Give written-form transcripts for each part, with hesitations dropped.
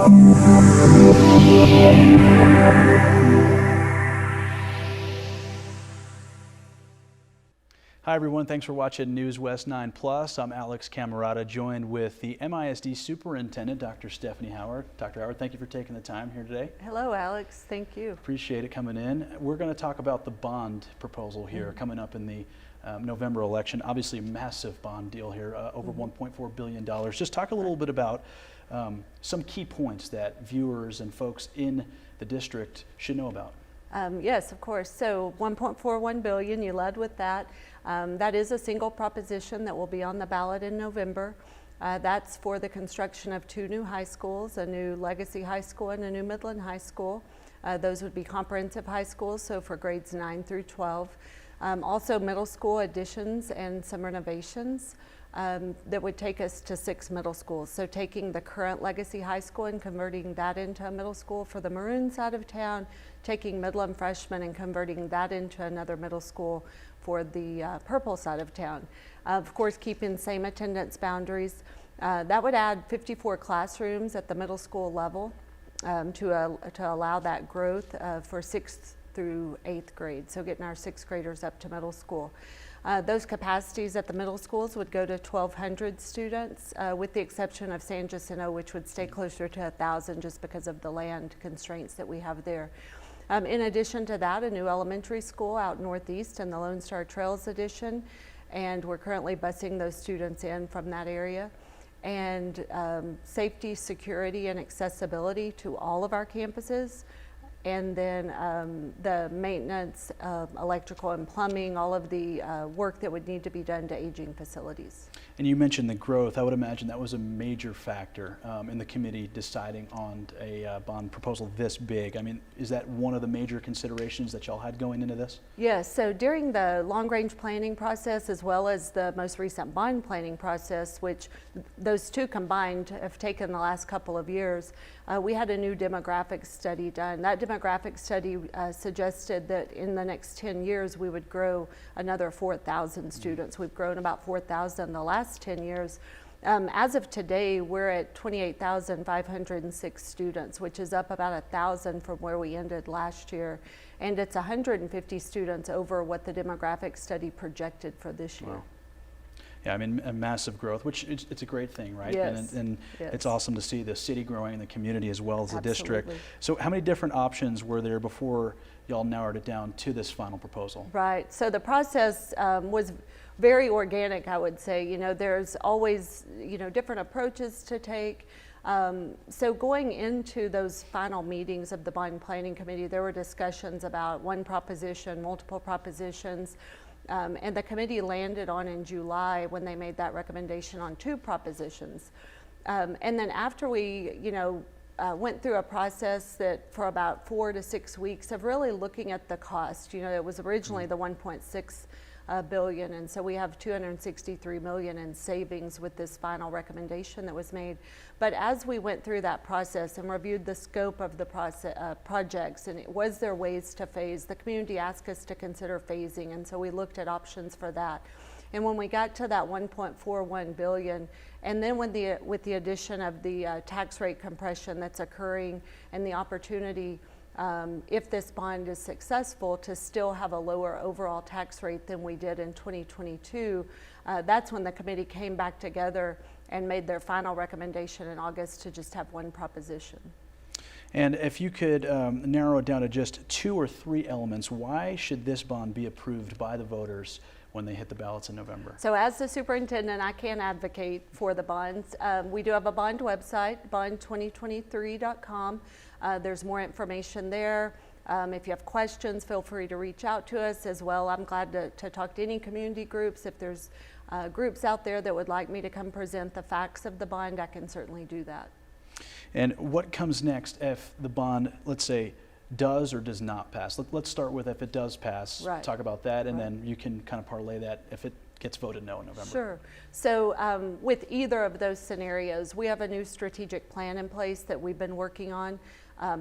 Hi everyone, thanks for watching NewsWest 9 Plus. I'm Alex Cammarata, joined with the MISD Superintendent Dr. Stephanie Howard. Dr. Howard, thank you for taking the time here today. Hello Alex, thank you. Appreciate it coming in. We're going to talk about the bond proposal here coming up in the November election. Obviously a massive bond deal here, over $1.4 billion. Just talk a little bit about some key points that viewers and folks in the district should know about. Yes, of course. So 1.41 billion, you led with that. That is a single proposition that will be on the ballot in November. That's for the construction of 2 new high schools, a new Legacy High School and a new Midland High School. Those would be comprehensive high schools, so for grades 9 through 12. Also middle school additions and some renovations that would take us to 6 middle schools. So taking the current Legacy High School and converting that into a middle school for the maroon side of town, taking Midland freshmen and converting that into another middle school for the purple side of town. Of course, keeping same attendance boundaries. That would add 54 classrooms at the middle school level to allow that growth for 6th through 8th grade, so getting our 6th graders up to middle school. Those capacities at the middle schools would go to 1,200 students, with the exception of San Jacinto, which would stay closer to 1,000 just because of the land constraints that we have there. In addition to that, a new elementary school out northeast in the Lone Star Trails addition, and we're currently busing those students in from that area. And safety, security, and accessibility to all of our campuses. And then the maintenance, electrical and plumbing, all of the work that would need to be done to aging facilities. And you mentioned the growth. I would imagine that was a major factor in the committee deciding on a bond proposal this big. I mean, is that one of the major considerations that y'all had going into this? Yes, so during the long-range planning process, as well as the most recent bond planning process, which those two combined have taken the last couple of years, we had a new demographic study done. That demographic study suggested that in the next 10 years we would grow another 4,000 students. We've grown about 4,000 the last 10 years. As of today, we're at 28,506 students, which is up about 1,000 from where we ended last year. And it's 150 students over what the demographic study projected for this year. Wow. Yeah, I mean, a massive growth, which it's a great thing, right? Yes. And yes. It's awesome to see the city growing, the community as well as Absolutely. The district. So how many different options were there before y'all narrowed it down to this final proposal? Right, so the process was very organic, I would say. You know, there's always, you know, different approaches to take. So going into those final meetings of the Bond Planning Committee, there were discussions about one proposition, multiple propositions. And the committee landed on in July when they made that recommendation on 2 propositions. And then after we, you know, went through a process that for about 4 to 6 weeks of really looking at the cost. You know, it was originally the 1.6 billion, and so we have 263 million in savings with this final recommendation that was made. But as we went through that process and reviewed the scope of the projects, and was there ways to phase, the community asked us to consider phasing, and so we looked at options for that. And when we got to that 1.41 billion, and then with the addition of the tax rate compression that's occurring and the opportunity, if this bond is successful, to still have a lower overall tax rate than we did in 2022, that's when the committee came back together and made their final recommendation in August to just have one proposition. And if you could narrow it down to just 2 or 3 elements, why should this bond be approved by the voters when they hit the ballots in November? So as the superintendent, I can advocate for the bonds. We do have a bond website, bond2023.com. There's more information there. If you have questions, feel free to reach out to us as well. I'm glad to talk to any community groups. If there's groups out there that would like me to come present the facts of the bond, I can certainly do that. And what comes next if the bond, let's say, does or does not pass? Let's start with if it does pass, right. Talk about that, and then you can kind of parlay that if it gets voted no in November. Sure. So with either of those scenarios, we have a new strategic plan in place that we've been working on.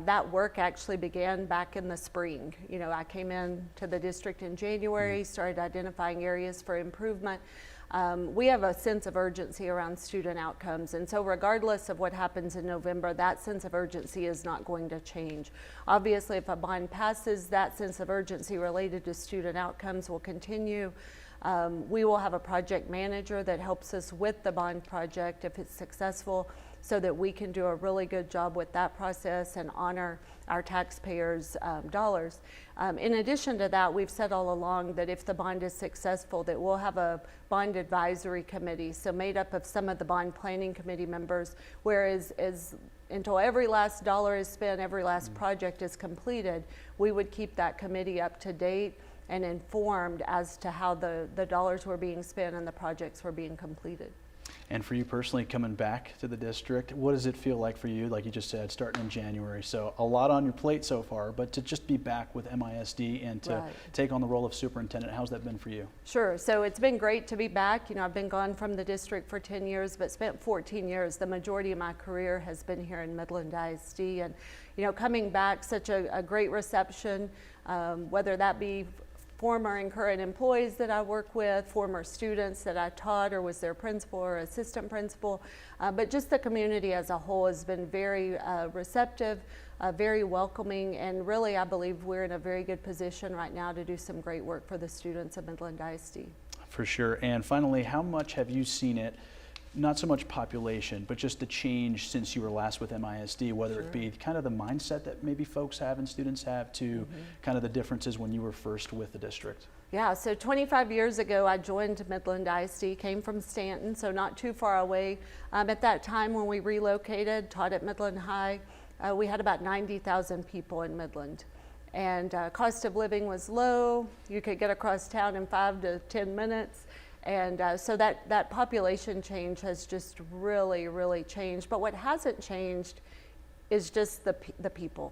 That work actually began back in the spring. You know, I came in to the district in January, started identifying areas for improvement. we have a sense of urgency around student outcomes. And so regardless of what happens in November, that sense of urgency is not going to change. Obviously, if a bond passes, that sense of urgency related to student outcomes will continue. We will have a project manager that helps us with the bond project if it's successful, so that we can do a really good job with that process and honor our taxpayers' dollars. In addition to that, we've said all along that if the bond is successful, that we'll have a bond advisory committee, so made up of some of the bond planning committee members, whereas until every last dollar is spent, every last project is completed, we would keep that committee up to date and informed as to how the dollars were being spent and the projects were being completed. And for you personally, coming back to the district, what does it feel like for you? Like you just said, starting in January, so a lot on your plate so far, but to just be back with MISD and to take on the role of superintendent, how's that been for you? Sure, so it's been great to be back. You know, I've been gone from the district for 10 years, but spent 14 years. The majority of my career has been here in Midland ISD, and you know, coming back, such a great reception, whether that be former and current employees that I work with, former students that I taught or was their principal or assistant principal, but just the community as a whole has been very receptive, very welcoming, and really I believe we're in a very good position right now to do some great work for the students of Midland ISD. For sure. And finally, how much have you seen it, not so much population, but just the change since you were last with MISD, whether it be kind of the mindset that maybe folks have and students have to kind of the differences when you were first with the district? Yeah, so 25 years ago I joined Midland ISD, came from Stanton, so not too far away. At that time when we relocated, taught at Midland High, we had about 90,000 people in Midland. And cost of living was low. You could get across town in 5 to 10 minutes. And so that population change has just really changed. But what hasn't changed is just the people.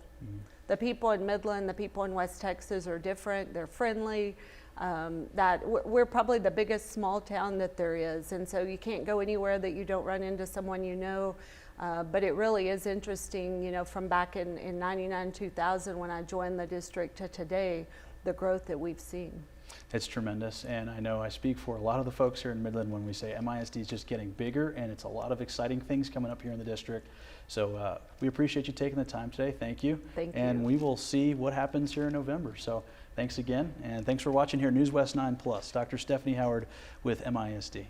The people in Midland, the people in West Texas are different. They're friendly. That we're probably the biggest small town that there is. And so you can't go anywhere that you don't run into someone you know. But it really is interesting, you know, from back in 99, 2000 when I joined the district to today, the growth that we've seen. It's tremendous, and I know I speak for a lot of the folks here in Midland when we say MISD is just getting bigger, and it's a lot of exciting things coming up here in the district. So we appreciate you taking the time today. Thank you. Thank you. And we will see what happens here in November. So thanks again, and thanks for watching here NewsWest 9+. Dr. Stephanie Howard with MISD.